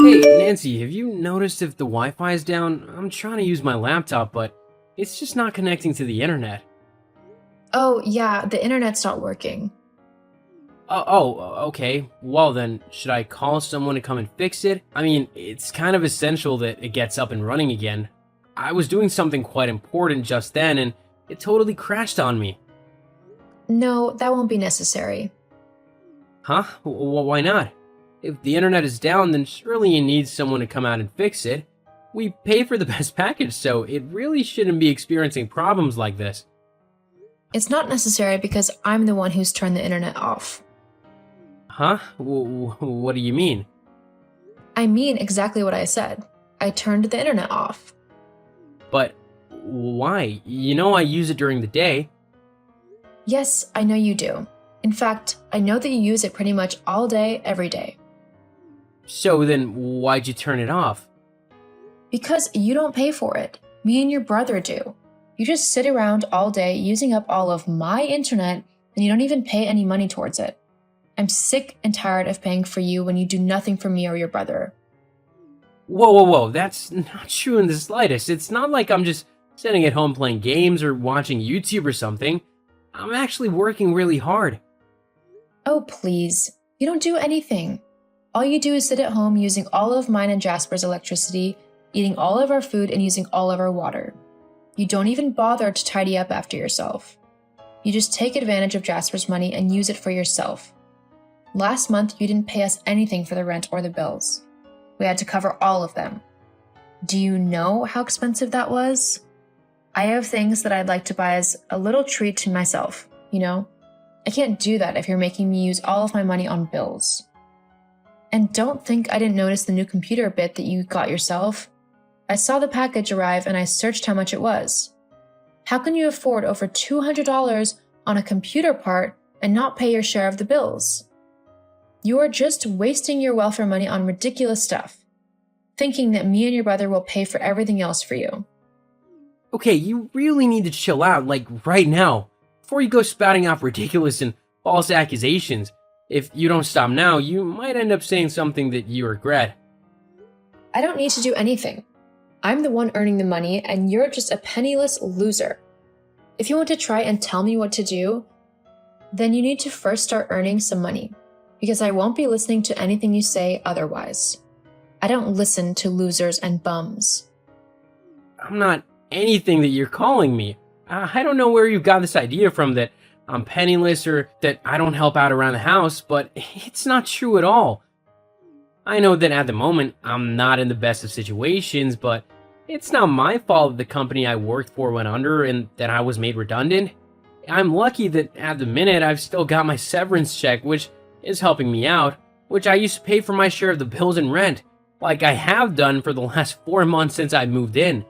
Hey, Nancy, have you noticed if the Wi-Fi is down? I'm trying to use my laptop, but it's just not connecting to the internet. Oh, yeah, the internet's not working. Okay. Well then, should I call someone to come and fix it? I mean, it's kind of essential that it gets up and running again. I was doing something quite important just then, and it totally crashed on me. No, that won't be necessary. Huh? Why not? If the internet is down, then surely you need someone to come out and fix it. We pay for the best package, so it really shouldn't be experiencing problems like this. It's not necessary because I'm the one who's turned the internet off. Huh? What do you mean? I mean exactly what I said. I turned the internet off. But why? You know I use it during the day. Yes, I know you do. In fact, I know that you use it pretty much all day, every day. So then why'd you turn it off? Because you don't pay for it. Me and your brother do. You just sit around all day using up all of my internet and you don't even pay any money towards it. I'm sick and tired of paying for you when you do nothing for me or your brother. Whoa. That's not true in the slightest. It's not like I'm just sitting at home playing games or watching YouTube or something. I'm actually working really hard. Oh, please. You don't do anything. All you do is sit at home using all of mine and Jasper's electricity, eating all of our food, and using all of our water. You don't even bother to tidy up after yourself. You just take advantage of Jasper's money and use it for yourself. Last month, you didn't pay us anything for the rent or the bills. We had to cover all of them. Do you know how expensive that was? I have things that I'd like to buy as a little treat to myself, you know? I can't do that if you're making me use all of my money on bills. And don't think I didn't notice the new computer bit that you got yourself. I saw the package arrive and I searched how much it was. How can you afford over $200 on a computer part and not pay your share of the bills? You are just wasting your welfare money on ridiculous stuff, thinking that me and your brother will pay for everything else for you. Okay, you really need to chill out, like right now, before you go spouting off ridiculous and false accusations. If you don't stop now, you might end up saying something that you regret. I don't need to do anything. I'm the one earning the money and you're just a penniless loser. If you want to try and tell me what to do, then you need to first start earning some money, because I won't be listening to anything you say otherwise. I don't listen to losers and bums. I'm not anything that you're calling me. I don't know where you got this idea from that I'm penniless or that I don't help out around the house, but it's not true at all. I know that at the moment I'm not in the best of situations, but it's not my fault that the company I worked for went under and that I was made redundant. I'm lucky that at the minute I've still got my severance check, which is helping me out, which I used to pay for my share of the bills and rent, like I have done for the last 4 months since I moved in.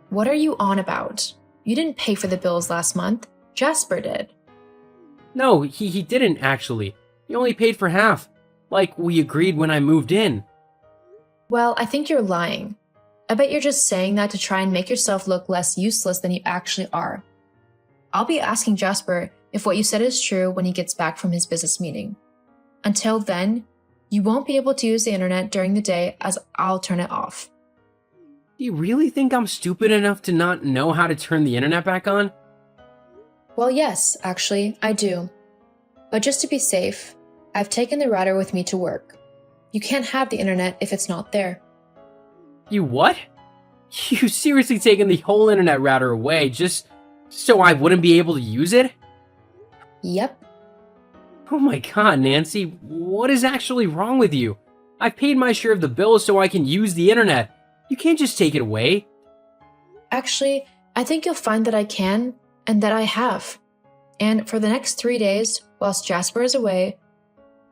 What are you on about? You didn't pay for the bills last month. Jasper did. No, he didn't actually. He only paid for half, like we agreed when I moved in. Well, I think you're lying. I bet you're just saying that to try and make yourself look less useless than you actually are. I'll be asking Jasper if what you said is true when he gets back from his business meeting. Until then, you won't be able to use the internet during the day as I'll turn it off. Do you really think I'm stupid enough to not know how to turn the internet back on? Well, yes, actually, I do. But just to be safe, I've taken the router with me to work. You can't have the internet if it's not there. You what? You seriously taken the whole internet router away just so I wouldn't be able to use it? Yep. Oh my god, Nancy, what is actually wrong with you? I've paid my share of the bills so I can use the internet. You can't just take it away. Actually, I think you'll find that I can, and that I have. And for the next 3 days, whilst Jasper is away,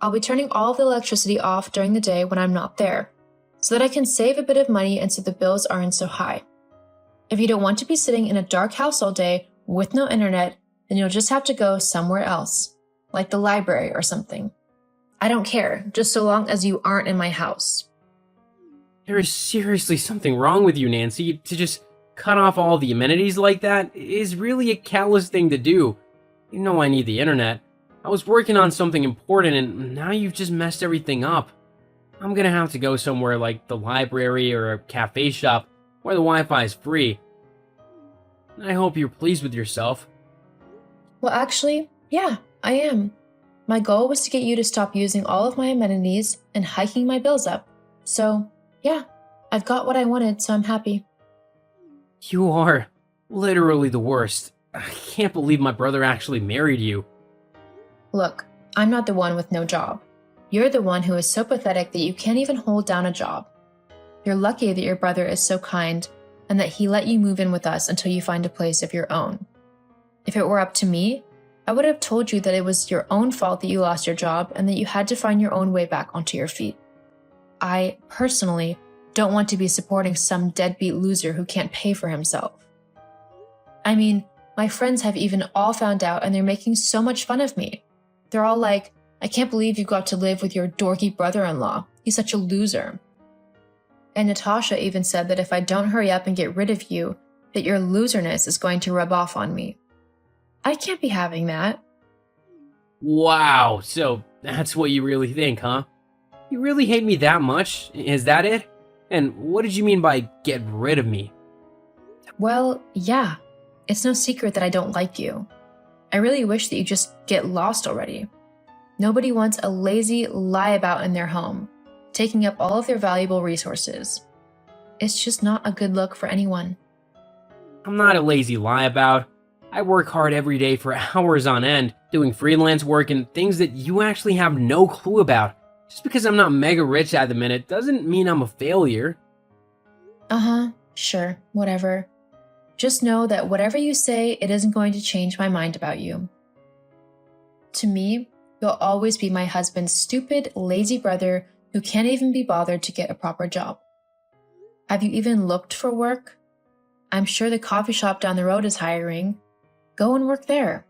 I'll be turning all of the electricity off during the day when I'm not there, so that I can save a bit of money and so the bills aren't so high. If you don't want to be sitting in a dark house all day with no internet, then you'll just have to go somewhere else, like the library or something. I don't care, just so long as you aren't in my house. There is seriously something wrong with you, Nancy. To just cut off all the amenities like that is really a callous thing to do. You know I need the internet. I was working on something important and now you've just messed everything up. I'm gonna have to go somewhere like the library or a cafe shop where the Wi-Fi is free. I hope you're pleased with yourself. Well, actually, yeah, I am. My goal was to get you to stop using all of my amenities and hiking my bills up. So, yeah, I've got what I wanted, so I'm happy. You are literally the worst. I can't believe my brother actually married you. Look, I'm not the one with no job. You're the one who is so pathetic that you can't even hold down a job. You're lucky that your brother is so kind and that he let you move in with us until you find a place of your own. If it were up to me, I would have told you that it was your own fault that you lost your job and that you had to find your own way back onto your feet. I, personally, don't want to be supporting some deadbeat loser who can't pay for himself. I mean, my friends have even all found out and they're making so much fun of me. They're all like, I can't believe you got to live with your dorky brother-in-law. He's such a loser. And Natasha even said that if I don't hurry up and get rid of you, that your loserness is going to rub off on me. I can't be having that. Wow, so that's what you really think, huh? You really hate me that much? Is that it? And what did you mean by get rid of me? Well, yeah. It's no secret that I don't like you. I really wish that you just get lost already. Nobody wants a lazy lie-about in their home, taking up all of their valuable resources. It's just not a good look for anyone. I'm not a lazy lie-about. I work hard every day for hours on end, doing freelance work and things that you actually have no clue about. Just because I'm not mega rich at the minute doesn't mean I'm a failure. Sure, whatever. Just know that whatever you say, it isn't going to change my mind about you. To me, you'll always be my husband's stupid, lazy brother who can't even be bothered to get a proper job. Have you even looked for work? I'm sure the coffee shop down the road is hiring. Go and work there.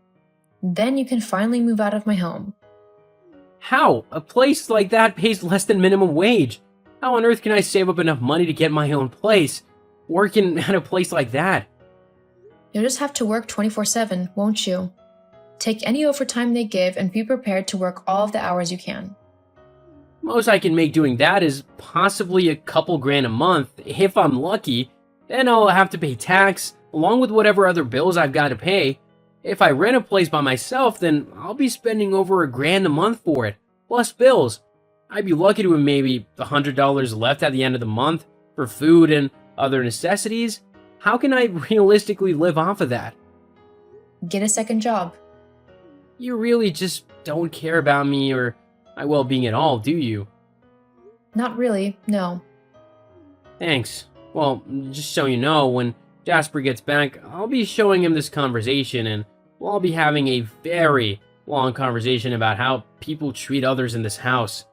Then you can finally move out of my home. How? A place like that pays less than minimum wage. How on earth can I save up enough money to get my own place? Working at a place like that? You'll just have to work 24/7, won't you? Take any overtime they give and be prepared to work all of the hours you can. Most I can make doing that is possibly a couple grand a month, if I'm lucky. Then I'll have to pay tax, along with whatever other bills I've got to pay. If I rent a place by myself, then I'll be spending over $1,000 a month for it, plus bills. I'd be lucky to have maybe $100 left at the end of the month for food and other necessities. How can I realistically live off of that? Get a second job. You really just don't care about me or my well-being at all, do you? Not really, no. Thanks. Well, just so you know, when Jasper gets back, I'll be showing him this conversation and we'll all be having a very long conversation about how people treat others in this house.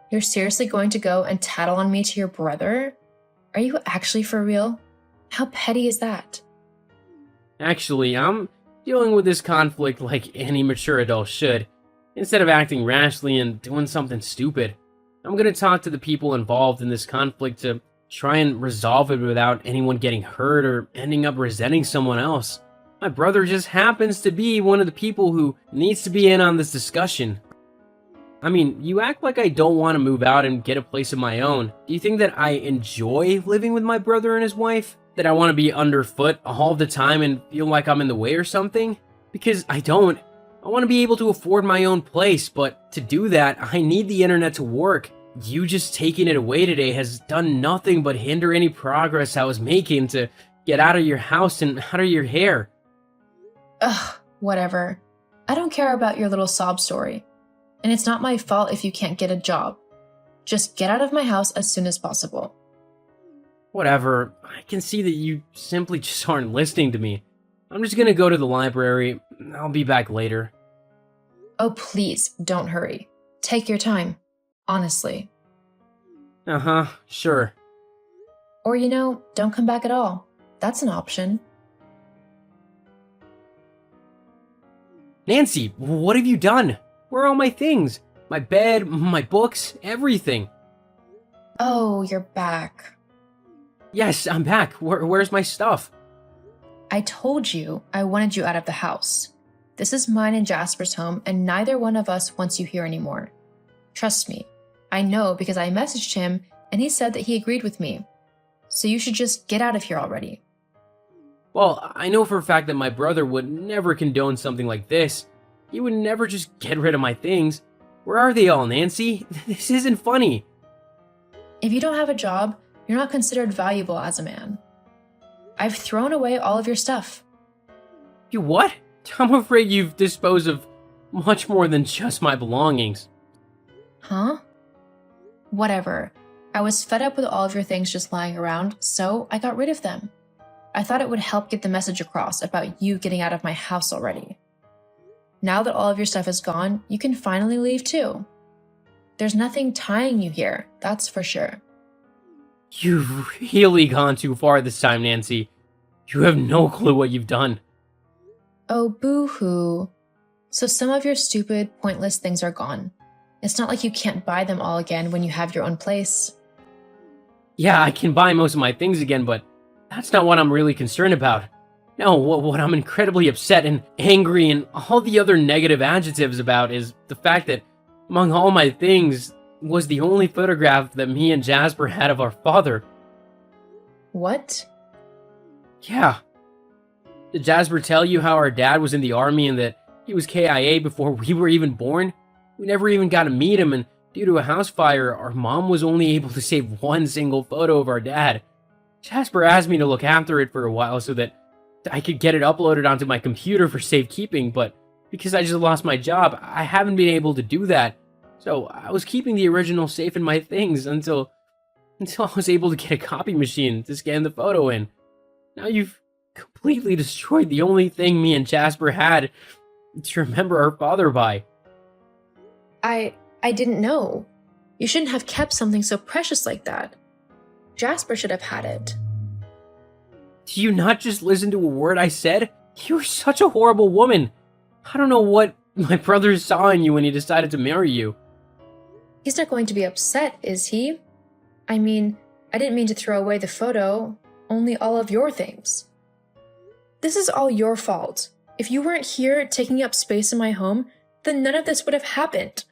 You're seriously going to go and tattle on me to your brother? Are you actually for real? How petty is that? Actually, I'm dealing with this conflict like any mature adult should. Instead of acting rashly and doing something stupid, I'm gonna talk to the people involved in this conflict to try and resolve it without anyone getting hurt or ending up resenting someone else. My brother just happens to be one of the people who needs to be in on this discussion. I mean, you act like I don't want to move out and get a place of my own. Do you think that I enjoy living with my brother and his wife? That I want to be underfoot all the time and feel like I'm in the way or something? Because I don't. I want to be able to afford my own place, but to do that, I need the internet to work. You just taking it away today has done nothing but hinder any progress I was making to get out of your house and out of your hair. Ugh, whatever. I don't care about your little sob story. And it's not my fault if you can't get a job. Just get out of my house as soon as possible. Whatever, I can see that you simply just aren't listening to me. I'm just gonna go to the library. I'll be back later. Oh, please, don't hurry. Take your time. Honestly. Uh-huh, sure. Or, don't come back at all. That's an option. Nancy, what have you done? Where are all my things? My bed, my books, everything. Oh, you're back. Yes, I'm back. Where's my stuff? I told you I wanted you out of the house. This is mine and Jasper's home, and neither one of us wants you here anymore. Trust me, I know because I messaged him and he said that he agreed with me. So you should just get out of here already. Well, I know for a fact that my brother would never condone something like this. He would never just get rid of my things. Where are they all, Nancy? This isn't funny. If you don't have a job, you're not considered valuable as a man. I've thrown away all of your stuff. You what? I'm afraid you've disposed of much more than just my belongings. Huh? Whatever. I was fed up with all of your things just lying around, so I got rid of them. I thought it would help get the message across about you getting out of my house already. Now that all of your stuff is gone, you can finally leave too. There's nothing tying you here, that's for sure. You've really gone too far this time, Nancy. You have no clue what you've done. Oh, boo-hoo. So some of your stupid, pointless things are gone. It's not like you can't buy them all again when you have your own place. Yeah, I can buy most of my things again, but that's not what I'm really concerned about. No, what I'm incredibly upset and angry and all the other negative adjectives about is the fact that among all my things was the only photograph that me and Jasper had of our father. What? Yeah. Did Jasper tell you how our dad was in the army and that he was KIA before we were even born? We never even got to meet him, and due to a house fire, our mom was only able to save one single photo of our dad. Jasper asked me to look after it for a while so that I could get it uploaded onto my computer for safekeeping, but because I just lost my job, I haven't been able to do that. So I was keeping the original safe in my things until I was able to get a copy machine to scan the photo in. Now you've completely destroyed the only thing me and Jasper had to remember our father by. I didn't know. You shouldn't have kept something so precious like that. Jasper should have had it. Do you not just listen to a word I said? You're such a horrible woman. I don't know what my brother saw in you when he decided to marry you. He's not going to be upset, is he? I mean, I didn't mean to throw away the photo, only all of your things. This is all your fault. If you weren't here taking up space in my home, then none of this would have happened.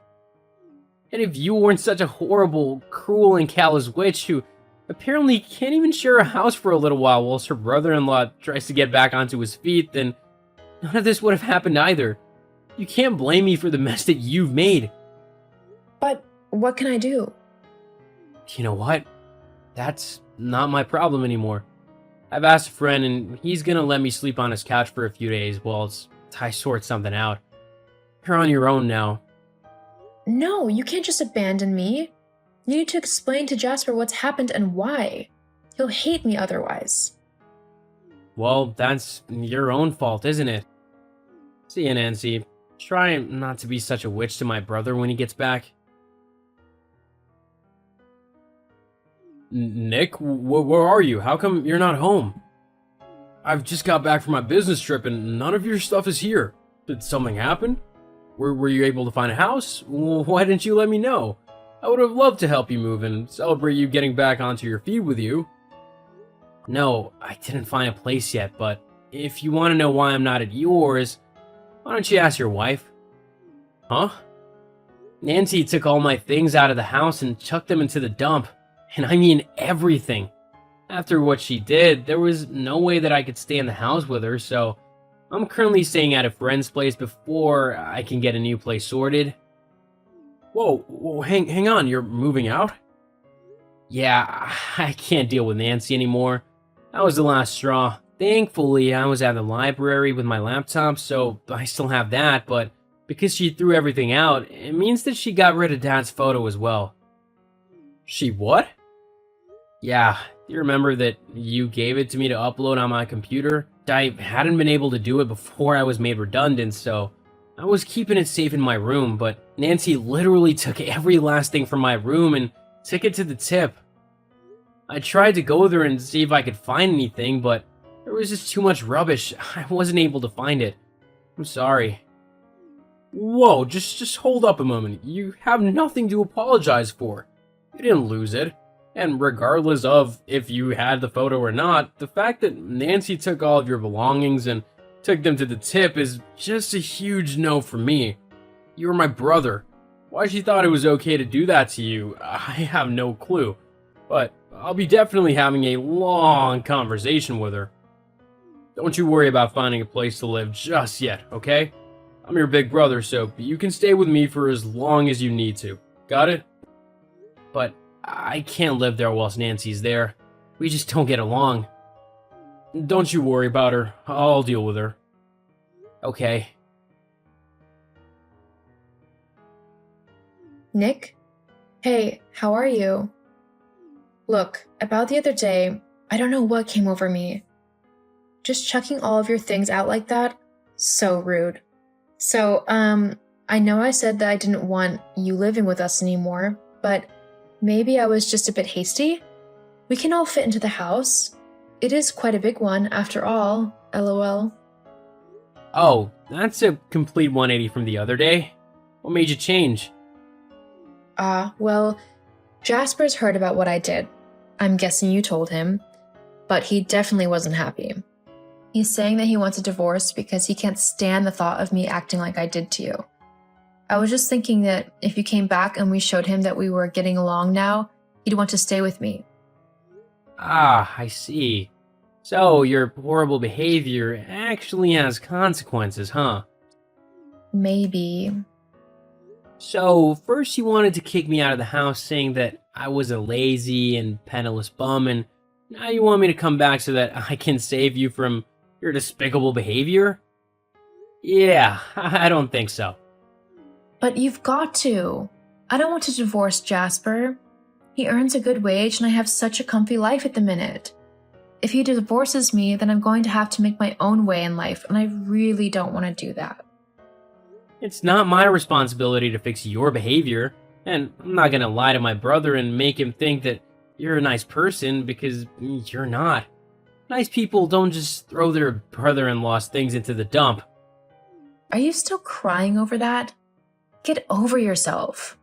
And if you weren't such a horrible, cruel, and callous witch who apparently can't even share a house for a little whilst her brother-in-law tries to get back onto his feet, then none of this would have happened either. You can't blame me for the mess that you've made. But what can I do? You know what? That's not my problem anymore. I've asked a friend and he's gonna let me sleep on his couch for a few days whilst I sort something out. You're on your own now. No, you can't just abandon me. You need to explain to Jasper what's happened and why. He'll hate me otherwise. Well, that's your own fault, isn't it? See ya, Nancy. Try not to be such a witch to my brother when he gets back. Nick, where are you? How come you're not home? I've just got back from my business trip and none of your stuff is here. Did something happen? Were you able to find a house? Why didn't you let me know? I would have loved to help you move and celebrate you getting back onto your feet with you. No, I didn't find a place yet, but if you want to know why I'm not at yours, why don't you ask your wife? Huh? Nancy took all my things out of the house and chucked them into the dump. And I mean everything. After what she did, there was no way that I could stay in the house with her, so I'm currently staying at a friend's place before I can get a new place sorted. Whoa, hang on, you're moving out? Yeah, I can't deal with Nancy anymore. That was the last straw. Thankfully, I was at the library with my laptop, so I still have that, but because she threw everything out, it means that she got rid of Dad's photo as well. She what? Yeah, you remember that you gave it to me to upload on my computer? I hadn't been able to do it before I was made redundant, so I was keeping it safe in my room, but Nancy literally took every last thing from my room and took it to the tip. I tried to go there and see if I could find anything, but there was just too much rubbish. I wasn't able to find it. I'm sorry. Whoa, just hold up a moment. You have nothing to apologize for. You didn't lose it. And regardless of if you had the photo or not, the fact that Nancy took all of your belongings and took them to the tip is just a huge no for me. You're my brother. Why she thought it was okay to do that to you, I have no clue. But I'll be definitely having a long conversation with her. Don't you worry about finding a place to live just yet, okay? I'm your big brother, so you can stay with me for as long as you need to. Got it? But I can't live there whilst Nancy's there. We just don't get along. Don't you worry about her. I'll deal with her. Okay. Nick? Hey, how are you? Look, about the other day, I don't know what came over me. Just chucking all of your things out like that? So rude. So, I know I said that I didn't want you living with us anymore, but maybe I was just a bit hasty? We can all fit into the house. It is quite a big one, after all, lol. Oh, that's a complete 180 from the other day. What made you change? Well, Jasper's heard about what I did. I'm guessing you told him, but he definitely wasn't happy. He's saying that he wants a divorce because he can't stand the thought of me acting like I did to you. I was just thinking that if you came back and we showed him that we were getting along now, he'd want to stay with me. Ah, I see. So, your horrible behavior actually has consequences, huh? Maybe. So, first you wanted to kick me out of the house saying that I was a lazy and penniless bum, and now you want me to come back so that I can save you from your despicable behavior? Yeah, I don't think so. But you've got to. I don't want to divorce Jasper. He earns a good wage and I have such a comfy life at the minute. If he divorces me, then I'm going to have to make my own way in life, and I really don't want to do that. It's not my responsibility to fix your behavior, and I'm not gonna lie to my brother and make him think that you're a nice person because you're not. Nice people don't just throw their brother-in-law's things into the dump. Are you still crying over that? Get over yourself.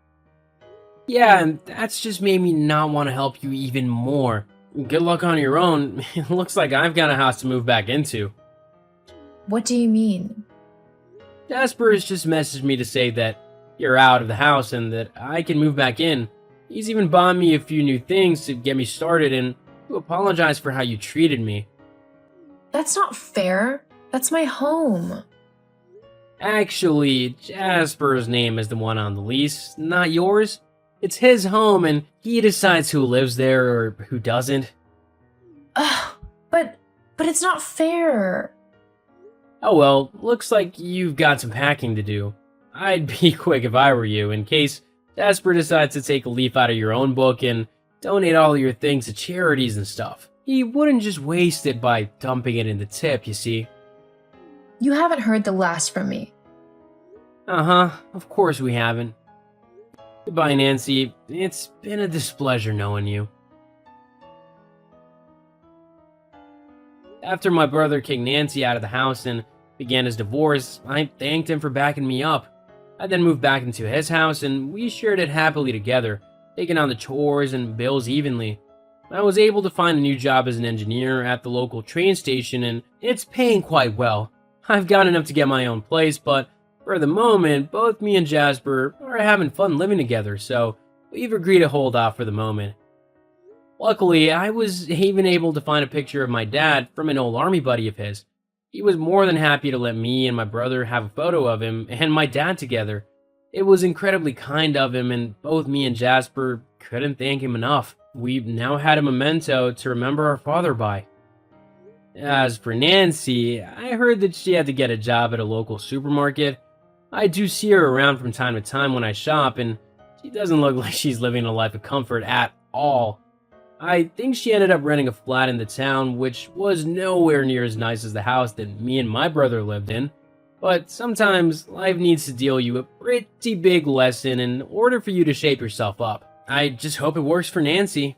Yeah, and that's just made me not want to help you even more. Good luck on your own. It looks like I've got a house to move back into. What do you mean? Jasper has just messaged me to say that you're out of the house and that I can move back in. He's even bought me a few new things to get me started and to apologize for how you treated me. That's not fair. That's my home. Actually, Jasper's name is the one on the lease, not yours. It's his home and he decides who lives there or who doesn't. Ugh, but it's not fair. Oh well, looks like you've got some packing to do. I'd be quick if I were you, in case Jasper decides to take a leaf out of your own book and donate all your things to charities and stuff. He wouldn't just waste it by dumping it in the tip, you see. You haven't heard the last from me. Uh-huh, of course we haven't. Goodbye, Nancy. It's been a displeasure knowing you. After my brother kicked Nancy out of the house and began his divorce, I thanked him for backing me up. I then moved back into his house and we shared it happily together, taking on the chores and bills evenly. I was able to find a new job as an engineer at the local train station and it's paying quite well. I've got enough to get my own place, but for the moment, both me and Jasper are having fun living together, so we've agreed to hold off for the moment. Luckily, I was even able to find a picture of my dad from an old army buddy of his. He was more than happy to let me and my brother have a photo of him and my dad together. It was incredibly kind of him, and both me and Jasper couldn't thank him enough. We now had a memento to remember our father by. As for Nancy, I heard that she had to get a job at a local supermarket. I do see her around from time to time when I shop, and she doesn't look like she's living a life of comfort at all. I think she ended up renting a flat in the town, which was nowhere near as nice as the house that me and my brother lived in. But sometimes life needs to deal you a pretty big lesson in order for you to shape yourself up. I just hope it works for Nancy.